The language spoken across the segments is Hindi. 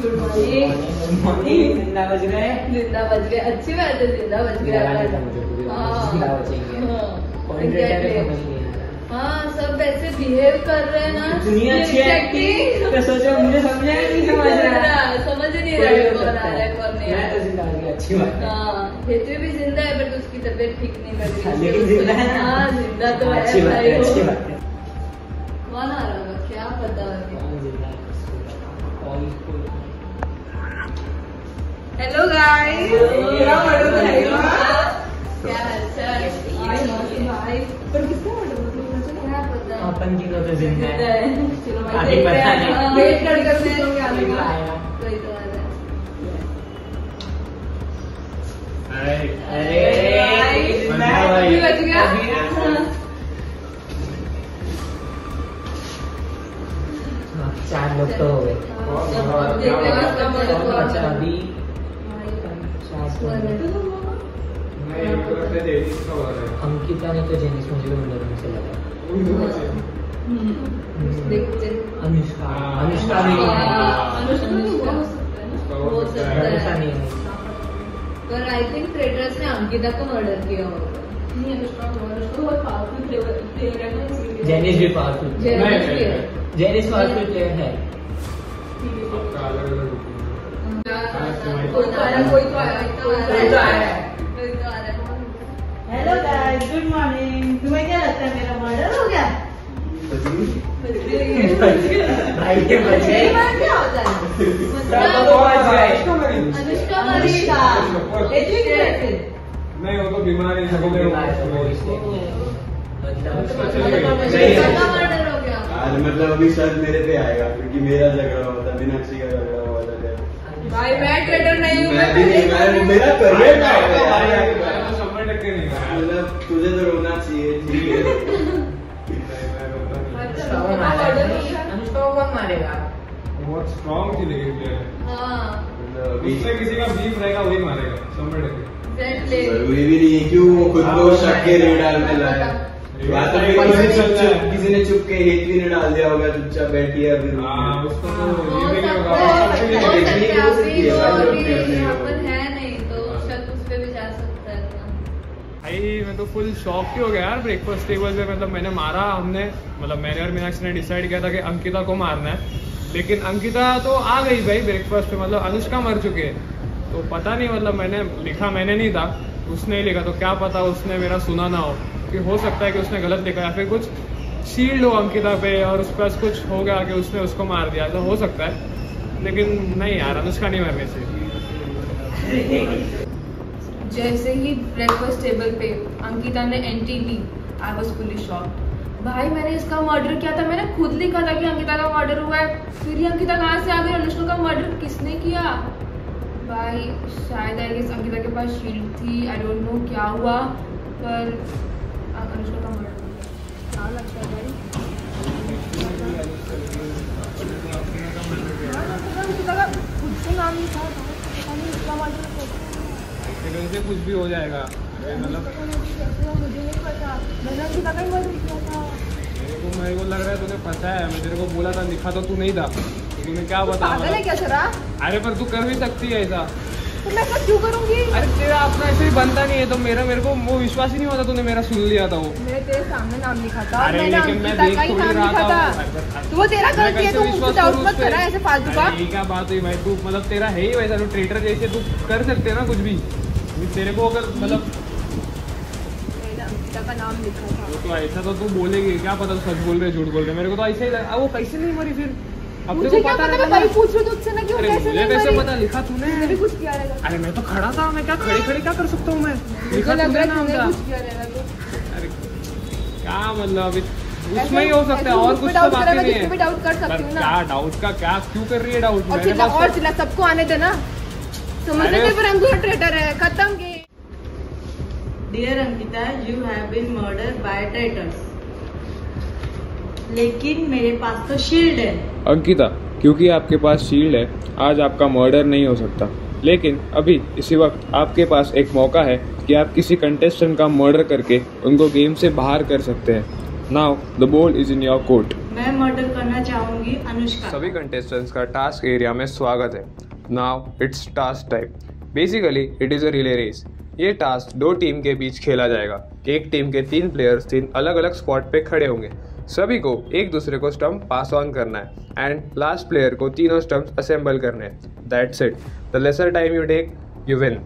Good morning. जिंदा बज गए, जिंदा बज गए। अच्छी बात है, जिंदा बज गया। हाँ, सब ऐसे बिहेव कर रहे हैं ना। इतनी अच्छी एक्टिंग तो सोचो, मुझे समझ नहीं समझ रहा, समझ नहीं रहा कौन आ रहा है कौन नहीं। मैं तो जिंदा बज गया, अच्छी बात है। हाँ, हेतु भी जिंदा है बट उसकी तबीयत ठीक नहीं लग रही। लेकिन जिंदा है ना। हाँ, जिंदा तो है। अच्छी बात है, अच्छी बात है। कौन आ रहा होगा क्या पता। हेलो गाइस, क्या हालचाल भाई। पर किसका ऑर्डर क्या पता। अपन की तो जिंदा है। चलो आगे पता नहीं। वेट कर करते हैं क्या आएगा। कोई तो आ रहा है। अरे बच गया। चार लोग तो हो गए। अच्छा अभी अंकिता ने तो जेनिस मुझे मंडल से लगा। अनुष्का, अनुष्का भी हो सकता है नहीं है। पर आई थिंक ट्रेडर्स ने अंकिता को मर्डर किया होगा। नहीं, अनुष्का बहुत पावरफुल प्लेयर है ना। जेनिस भी पावरफुल, जेनिस पावरफुल प्लेयर है। कोई तो आया। Hello guys, good morning. तुम्हें क्या लगता है मेरा मर्डर हो गया? भाई के बचे क्या होता है? अनुष्का नहीं, वो तो बीमार ही मर्डर हो गया। आज मतलब अभी सर मेरे पे आएगा क्योंकि मेरा झगड़ा हुआ था, मीनाक्षी का झगड़ा हुआ था। भाई मैं ट्रेडर नहीं हूँ। मेरा करियर का मतलब तुझे तो रोना चाहिए। ठीक है, अनुष्का को कौन मारेगा? बहुत स्ट्रॉन्ग थी लेकिन प्लेयर। हाँ, उससे किसी का बीफ रहेगा वही मारेगा 100%। जरूरी भी नहीं है क्यों वो खुद को शक के रेड डालने लाया। किसी ने चुप के हेतवी ने डाल दिया होगा, चुपचाप बैठी है अभी। उसको तो ये भी नहीं होगा। है नहीं तो शक उस पे भी जा सकता है। भाई मैं तो फुल शॉक ही हो गया यार। ब्रेकफास्ट टेबल पे मतलब मैंने मारा, मैंने और मीनाक्षी ने डिसाइड किया था कि अंकिता को मारना है, लेकिन अंकिता तो आ गई भाई ब्रेकफास्ट पे। मतलब अनुष्का मर चुके हैं तो पता नहीं, मतलब मैंने लिखा, मैंने नहीं था, उसने ही लिखा, तो क्या पता उसने मेरा सुना ना हो। कि हो सकता है कि उसने गलत लिखा या फिर कुछ शील्ड हो अंकिता पे और उस पास कुछ हो गया कि उसने उसको मार दिया, तो हो सकता है। लेकिन नहीं यार, अनुष्का नहीं मरने से। जैसे ही ब्रेकफास्ट टेबल पे अंकिता ने entry the, I was fully shocked. भाई मैंने इसका मर्डर किया था, मैंने खुद लिखा था कि अंकिता का मर्डर हुआ है, फिर ही अंकिता कहाँ से आ गई? अनुष्का का मर्डर किसने किया? भाई शायद आई गेस अंकिता के पास शील्ड थी, आई डोंट नो क्या हुआ, पर अनुष्का का मर्डर क्या लगता है भाई? अंकिता का खुद से नाम नहीं था, उसका मर्डर से कुछ भी हो जाएगा। मतलब मुझे नहीं पता, मैंने अंकिता का ही मर्डर किया था। मेरे को लग रहा है तुझे पता है, मैं तेरे को बोला था, लिखा तो तू नहीं था, तो तुम्हें क्या बता। पागल है क्या सरा? अरे पर तू कर भी सकती है ऐसा। तो मैं ऐसा क्यों करूंगी? अरे तेरा अपना ऐसे ही बनता नहीं है, तो मेरे को वो विश्वास ही नहीं होता तूने मेरा सुन लिया था। वो मैंने तेरे सामने नाम लिखा था, अरे मैंने लेकिन मैं अंकिता देख का ही थोड़ी नाम रहा लिखा था। था। तो वो तेरा गलती है, तू मुझे डाउट मत करा ऐसे फालतू का। यही क्या बात हुई भाई, तू मतलब तेरा है ही वैसा, तू ट्रेटर जैसे तू कर सकते है ना कुछ भी। तेरे को अगर मतलब अंकिता का नाम लिखा था तो ऐसा तो तू बोलेगी, क्या पता तू सच बोल रहे झूठ बोल रहे। मेरे को तो ऐसे ही लगा। वो कैसे नहीं मरी फिर? मुझे क्या पता, मैं वही पूछ रही हूँ तुझसे ना, क्यों कैसे नहीं कैसे मरी? पता? लिखा तूने? मैंने भी कुछ किया रहेगा। अरे मैं तो खड़ा था, मैं क्या खड़े क्या कर सकता हूँ मैं? लिखा तूने नाम था। कुछ किया रहेगा तो। अरे क्या मतलब अभी उसमें ही हो सकता है, और कुछ तो बाकी नहीं है। डाउट कर सकती हूँ ना। क्या डाउट का, क्या क्यों कर रही है डाउट? और चिल्ला सबको आने देना, समझने में पर अंकुर ट्रेटर है, खत्म के। Dear Ankita, you have been murder by traitors, लेकिन मेरे पास तो शील्ड है। अंकिता, क्योंकि आपके पास शील्ड है, आज आपका मर्डर नहीं हो सकता। लेकिन अभी इसी वक्त आपके पास एक मौका है कि आप किसी कंटेस्टेंट का मर्डर करके उनको गेम से बाहर कर सकते हैं। Now the ball is in your court. मैं मैं मर्डर करना चाहूंगी अनुष्का। सभी कंटेस्टेंट्स का टास्क एरिया में स्वागत है। Now it's task time. Basically it is a relay race. ये टास्क 2 टीम के बीच खेला जाएगा। एक टीम के 3 प्लेयर्स 3 अलग अलग स्पॉट पे खड़े होंगे। सभी को एक दूसरे को स्टंप पास ऑन करना है एंड लास्ट प्लेयर को तीनों स्टंप्स असेंबल करने हैं। That's it. The lesser time you take, you win.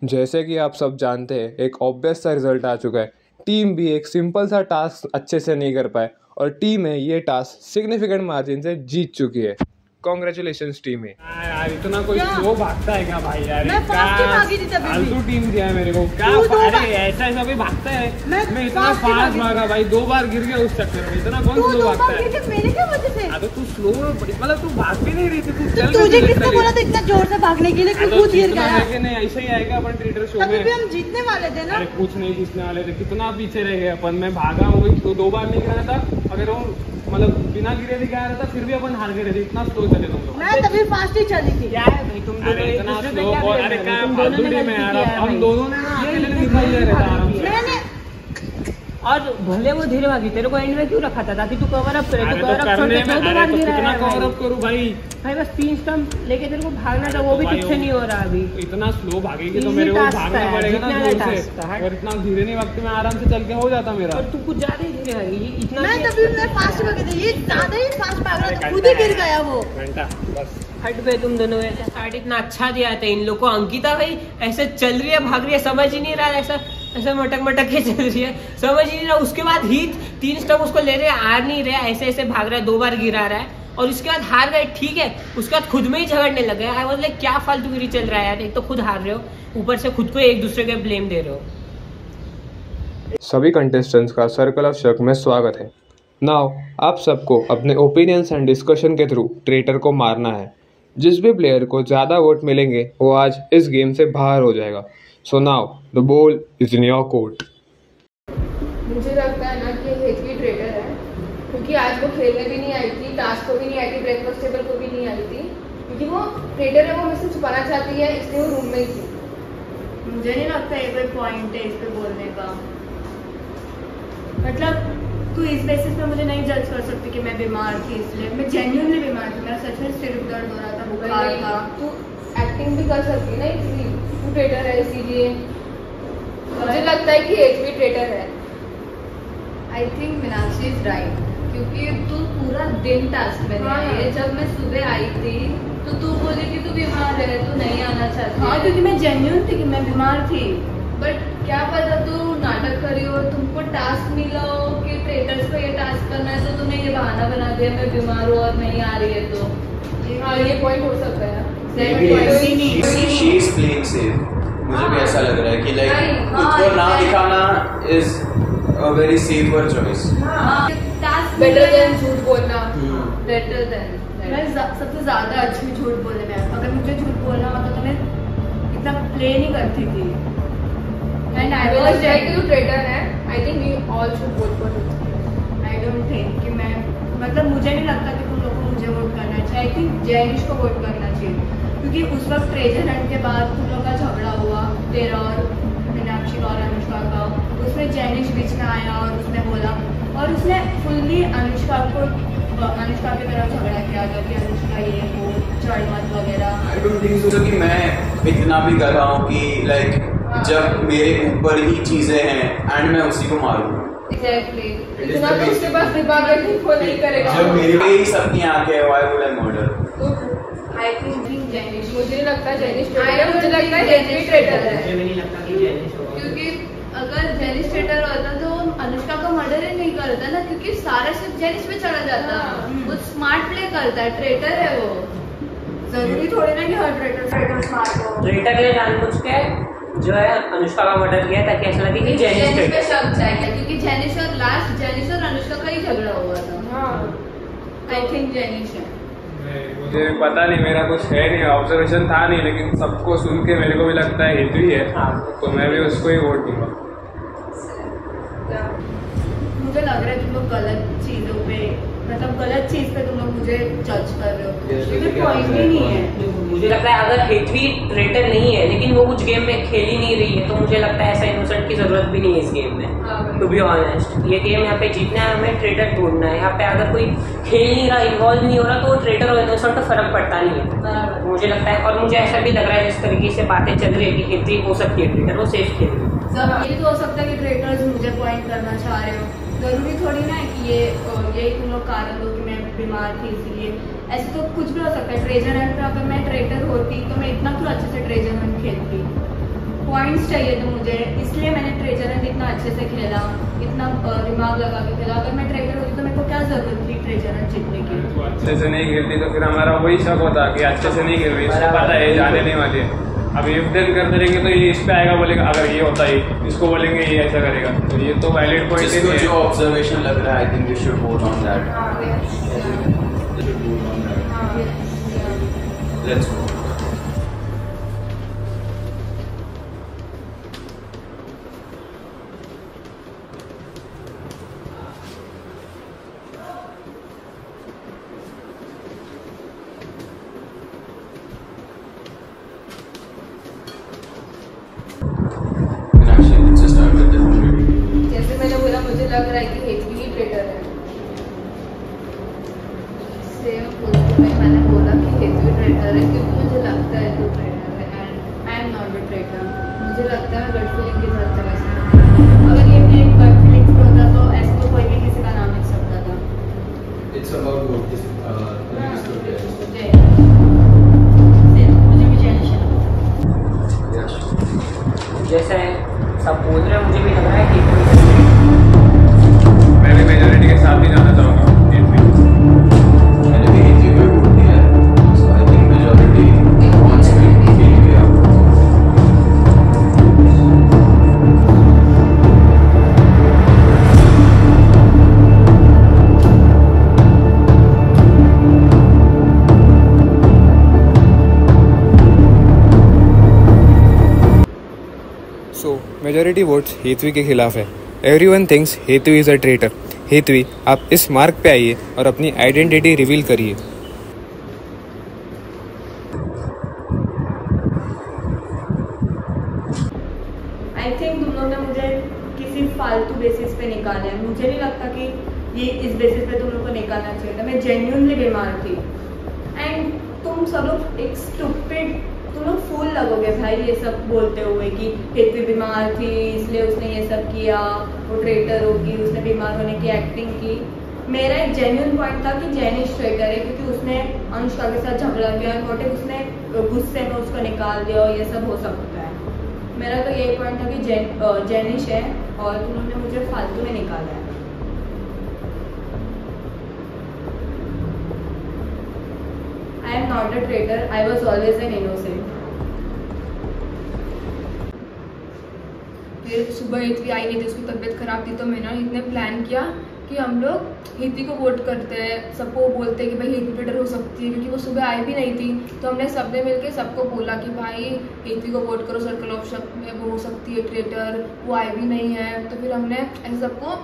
जैसे कि आप सब जानते हैं, एक ऑब्वियस सा रिजल्ट आ चुका है। टीम भी एक सिंपल सा टास्क अच्छे से नहीं कर पाए और टीम है ये टास्क सिग्निफिकेंट मार्जिन से जीत चुकी है। कॉन्ग्रेचुलेशंस टीम है। यार इतना कोई स्लो भागता है क्या भाई? यार मैं फास्ट ही भागी थी तभी। फालतू टीम दिया है मेरे को क्या? अरे ऐसा ऐसा भी भागता है? मैं इतना फास्ट भागा भाई, 2 बार गिर गया उस चक्कर में। इतना कौन स्लो भागता है? मेरे क्या वजह से? अरे तू स्लो मतलब तू भाग भी नहीं रही थी, तू चल तुझे किसने बोला था इतना जोर से भागने के लिए? खुद गिर गया। नहीं ऐसा ही आएगा अपन ट्रेडर शो में। तभी हम जीतने वाले थे ना। अरे कुछ नहीं जीतने वाले थे, कितना पीछे रह गए अपन। मैं भागा हूँ तो 2 बार नहीं गिरा था। अगर वो मतलब बिना गिरे भी गया रहता फिर भी अपन हार गए थे। इतना स्लो चले तुम लोग। मैं तभी फास्ट ही चली थी। क्या है भाई तुम दोनों इतना स्लो? अरे क्या फालतू टीम है यार। हम दोनों ने ना अकेले निकल ले रहे थे आराम से। मैंने और भले वो धीरे भागी, तेरे को एंड में क्यों रखा था? ताकि तू कवर अप करे। तू कवर अप छोड़ के कितना कवर अप करूं भाई? भाई बस 3 स्टंप लेके तेरे को भागना था, वो भी तुझसे नहीं हो रहा अभी। इतना स्लो भागेगी तो मेरे को भागना पड़ेगा ना जोर से। और इतना धीरे नहीं भागते, मैं आराम से चल के हो जाता मेरा। और तू कुछ ज्यादा ही धीरे भागी। इतना मैं तभी मैं फास्ट भागी थी, ये ज्यादा ही फास्ट भाग रहा था, खुद ही गिर गया वो। घंटा बस हट पे तुम दोनों। ऐसा स्टार्ट इतना अच्छा दिया था इन लोग को। अंकिता भाई ऐसे चल रही है, भाग रही है, समझ ही नहीं रहा। ऐसा ऐसा मटक के चल रही है, समझ ही नहीं रहा। उसके बाद ही 3 स्टंप उसको ले रहे, आ नहीं रहे, ऐसे ऐसे भाग रहा है, 2 बार गिरा रहा है और उसके बाद हार गए। ठीक है, उसके बाद खुद में ही झगड़ने लग गए। आई वाज लाइक क्या फालतूगिरी चल रहा है यार। एक तो खुद हार रहे हो, ऊपर से खुद को एक दूसरे के ब्लेम दे रहे हो। सभी कंटेस्टेंट्स का सर्कल ऑफ शक में स्वागत है। नाउ आप सबको अपने ओपिनियंस एंड डिस्कशन के थ्रू ट्रेटर को मारना है। जिस भी प्लेयर को ज़्यादा वोट मिलेंगे वो आज इस गेम से बाहर हो जाएगा। So now the ball is in your court. मुझे लगता है ना कि हेतवी ट्रेटर है, क्योंकि आज वो खेलने भी नहीं आई थी, टास्क को भी नहीं आई थी, ब्रेकफास्ट टेबल को भी नहीं आई थी, क्योंकि वो ट्रेटर है, वो मुझसे छुपाना चाहती है, इसलिए वो रूम में ही थी। मुझे नहीं लगता ये कोई पॉइंट है इस पे बोलने का। मतलब तू इस बेसिस पे मुझे नहीं जज कर सकती कि मैं बीमार थी, इसलिए मैं जेन्युइनली बीमार थी। मेरा सच में सिर दर्द हो रहा था, बुखार था। तू एक्टिंग भी कर सकती ना, इसलिए तू ट्रेटर है, इसीलिए मुझे लगता है कि हेतवी ट्रेटर है। I think Meenakshi is right, क्योंकि तू पूरा दिन टास्क में रही है। जब मैं सुबह आई थी तो तू बोली कि तू बीमार है, तू नहीं आना चाहती। हाँ, क्योंकि मैं जेन्युइन थी कि मैं बीमार थी। बट क्या पता तू नाटक करी हो, तुमको टास्क मिला हो कि ट्रेटर्स को ये टास्क करना है, तो तूने ये बहाना बना दिया मैं बीमार हूँ और नहीं आ रही है। तो हाँ, ये पॉइंट हो सकता है। She is playing safe. मुझे भी ऐसा लग रहा है कि लाइक खुद को ना दिखाना is a very safer choice. Better than झूठ बोलना। बेटर देन मैं सबसे ज्यादा अच्छी झूठ बोलने में, अगर मुझे झूठ बोलना होता तो मैं इतना प्ले नहीं करती थी। And I was like you traitor है। I think we all should vote for him. I don't think कि मैं, मतलब मुझे नहीं लगता कि तुम लोगों को मुझे वोट करना चाहिए। आई थिंक जैनिश को वोट करना चाहिए, क्योंकि उस वक्त ट्रेजर हंट के बाद तुम लोग का झगड़ा हुआ, तेरा और मीनाक्षी का और अनुष्का का। उसमें जैनिश बीच में आया और उसने बोला, और उसने फुल्ली अनुष्का की तरफ झगड़ा किया था कि अनुष्का ये वो चढ़ मत वगैरह। आई डोंट थिंक सो कि मैं इतना भी कर रहा हूँ कि लाइक जब मेरे ऊपर ही चीजें हैं एंड मैं उसी को मारूं। Exactly. इतना तो उसके पास दिमाग है कि वो नहीं करेगा। जब मेरे पे ही सबकी आंखें हैं, why would I murder? I think Jenish, मुझे नहीं लगता जेनिश ट्रेटर है, मुझे लगता है जेनिश ट्रेटर है। मुझे भी नहीं लगता कि जेनिश होगा। क्योंकि अगर जेनिश ट्रेटर होता तो अनुष्का का मर्डर ही नहीं करता ना, क्योंकि सारा सिर्फ जेनिश पे चला जाता। वो स्मार्ट प्ले करता है, ट्रेटर है वो। जरूरी थोड़ी ना कि हर ट्रेटर स्मार्ट हो। ट्रेटर ने जानबूझ के जो है अनुष्का का मर्डर किया ताकि ऐसा लगे कि जेनिश जेनिश पे ट्रेटर। शक जाएगा, क्योंकि जेनिश और अनुष्का का ही झगड़ा हुआ था। आई थिंक जेनिश है। मुझे पता नहीं, मेरा कुछ है नहीं, ऑब्जर्वेशन था नहीं, लेकिन सबको सुन के मेरे को भी लगता है हितवी है। तो मैं भी उसको ही वोट दूंगा। मुझे लग रहा है तुम लोग गलत चीजों पे, मतलब गलत चीज पे तुम लोग मुझे जज कर रहे हो, क्योंकि पॉइंट ही नहीं है। मुझे लगता है अगर हितवी ट्रेटर नहीं है लेकिन वो कुछ गेम में खेल ही नहीं रही है, तो मुझे लगता है ऐसा इनोसेंट की जरूरत भी नहीं है इस गेम में। टू बी ऑनेस्ट, ये गेम यहाँ पे जीतना है, हमें ट्रेटर ढूंढना है। यहाँ पे अगर कोई खेल नहीं रहा, इन्वॉल्व नहीं हो रहा, तो ट्रेटर और इनोसेंट तो फर्क पड़ता नहीं है, मुझे लगता है। और मुझे ऐसा भी लग रहा है जिस तरीके से बातें चल रही है कि हितवी हो सकती है ट्रेटर, वो सेफ खेल रही है। ये तो हो सकता है कि ट्रेटर्स मुझे पॉइंट करना चाह रहे हो, जरूरी थोड़ी ना है कि यही तुम लोग कारण हो कि मैं बीमार थी इसलिए। ऐसे तो कुछ भी हो सकता है। ट्रेजर हंट पे अगर मैं ट्रेटर होती तो मैं इतना क्यों अच्छे से ट्रेजर हंट खेलती। पॉइंट्स चाहिए थे मुझे, इसलिए मैंने ट्रेजर हंट इतना अच्छे से खेला, इतना दिमाग लगा के खेला। अगर मैं ट्रेटर होती तो मेरे को क्या जरूरत थी ट्रेजर हंट जीतने की। तो अच्छे से नहीं खेलती तो फिर हमारा वही शक होता कि अच्छे से नहीं खेल रही, इसको पता है जाने नहीं वाली है। अब इफ देन करते रहेंगे तो ये इस पे आएगा, बोलेगा अगर ये होता है, इसको बोलेंगे ये ऐसा करेगा, तो ये तो वैलिड पॉइंट जिसको है। जो ऑब्जर्वेशन लग रहा है, I think we should vote on that. Let's go. जैसे मैंने बोला, मुझे लग रहा है कि हितवी ही ट्रेटर है। मैंने बोला कि हितवी ट्रेटर है क्योंकि मुझे लगता है तो ट्रेटर है, and I am not a traitor. मुझे लगता है गट फीलिंग के साथ चला सकता। अगर ये मेरी गट फीलिंग्स पे होता तो ऐसे तो कोई भी किसी का नाम लिख सकता था। इट्स अबाउट वोट मुझे भी जेनिश है। जैसे सब बोल रहे हैं, मुझे भी लग रहा है कि मैं भी मेजोरिटी के साथ ही जाना चाहूँगा। मैंने भी हितवी को वोट दिया है, so I think majority wants me to kill Hitvi. So majority votes Hitvi के खिलाफ है। Everyone thinks Hitvi is a traitor. Hitvi, आप इस मार्ग पे आइए और अपनी आइडेंटिटी रिवील करिए। आई थिंक तुम लोग ने मुझे किसी फालतू बेसिस पे निकाला है। मुझे नहीं लगता कि ये इस बेसिस पे तुम लोग को निकालना चाहिए था। मैं जेन्युइनली बीमार थी, एंड तुम सब लोग एक स्टूपिड, तुम लोग फूल लगोगे भाई ये सब बोलते हुए कि हितवी बीमार थी इसलिए उसने ये सब किया, वो ट्रेटर होगी, उसने बीमार होने की एक्टिंग की। मेरा एक जेन्युइन पॉइंट था कि जेनिश ट्रेटर है, क्योंकि उसने अनुष्का के साथ झगड़ा किया, मोटिव उसने गुस्से में उसको निकाल दिया, और ये सब हो सकता है। मेरा तो यही पॉइंट था कि जेनिश है, और तुम लोगों ने मुझे फालतू में निकाला है। I am not a traitor. I was always an innocent. फिर सुबह हितवी आई नहीं थी, उसकी तबीयत खराब थी, तो मैंने इतने प्लान किया कि हम लोग हितवी को वोट करते हैं। सबको बोलते हैं कि भाई हितवी ट्रेटर हो सकती है, क्योंकि वो सुबह आई भी नहीं थी। तो हमने सबने मिलके सबको बोला कि भाई हितवी को वोट करो, सर्कल ऑफ शक में वो हो सकती है ट्रेटर, वो आई भी नहीं है। तो फिर हमने ऐसे सबको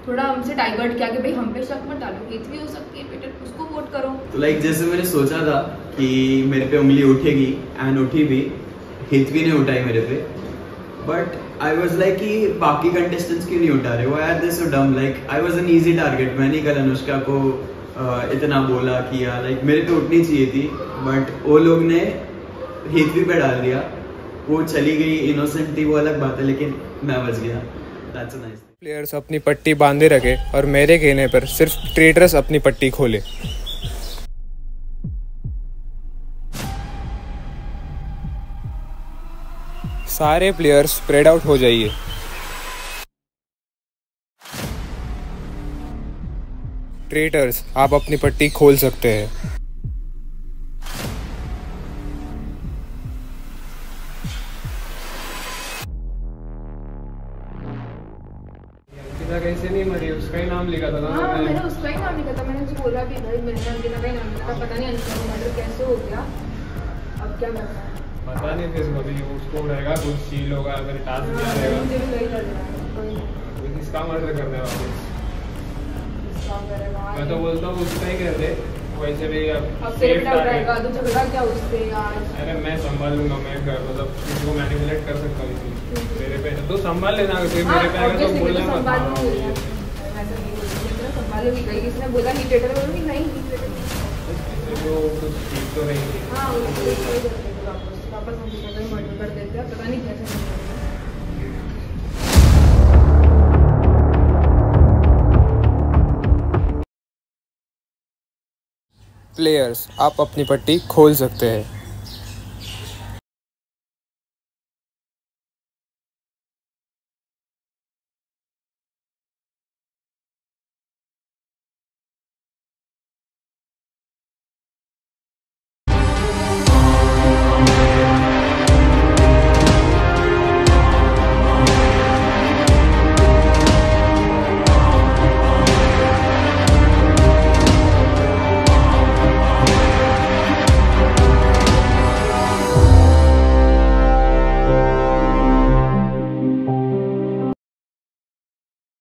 थोड़ा हमसे डाइवर्ट किया कि भाई हम पे शक मत डालो, हितवी हो सकती है ट्रेटर, उसको वोट करो। तो लाइक जैसे मैंने सोचा था कि मेरे पे उंगली उठेगी, एंड उठी भी, हितवी ने उठाई मेरे पे। बट आई वॉज लाइक कि बाकी कंटेस्टेंट्स क्यों नहीं उठा रहे, वो यार दिस सो डम, like I was an easy target. मैंने कल अनुष्का को इतना बोला किया, लाइक मेरे पे उठनी चाहिए थी, बट वो लोग ने हितवी पे डाल दिया। वो चली गई, इनोसेंट थी, वो अलग बात है, लेकिन मैं बच गया। That's a nice. प्लेयर्स अपनी पट्टी बांधे रखे और मेरे कहने पर सिर्फ ट्रेटर्स अपनी पट्टी खोले। सारे प्लेयर्स स्प्रेड आउट हो जाइए। ट्रेटर्स, आप अपनी पट्टी खोल सकते हैं। अंकिता कैसे नहीं मरी, उसका ही नाम लिखा था ना। हाँ मैंने उसका ही नाम लिखा था, मैंने उसे बोला भी भाई मैंने अंकिता का ही नाम लिखा था, पता नहीं अंकिता का मर्डर कैसे हो गया, अब क्या करना है पता नहीं, फिर कभी उसको रहेगा कुछ सील होगा, अगर टास्क दिया रहेगा। मुझे भी वही लग रहा है, कोई किसका मर्डर करने वाले, काम करेगा। मैं तो बोलता हूँ उसका ही कर दे, वैसे भी अब अब सेफ सेफ रहेगा तो झगड़ा क्या उससे यार। अरे मैं संभाल लूंगा, मैं कर मतलब किसी को मैनिपुलेट कर सकता हूँ इसी मेरे पे, तो संभाल लेना, अगर हाँ, मेरे पे आएगा तो obviously बोलना मैं तो मत। संभाल हाँ, लूंगी। ये। ऐसा नहीं बोलूंगी, मैं संभालूंगी, कहीं किसी ने बोला ही ट्रेटर, बोलूंगी नहीं ही ट्रेटर। इससे तो कुछ ठीक तो नहीं थी। हाँ उसको वही कर देते हैं, वापस अंकिता का ही मर्डर कर देते हैं, पता नहीं कैसे। प्लेयर्स, आप अपनी पट्टी खोल सकते हैं।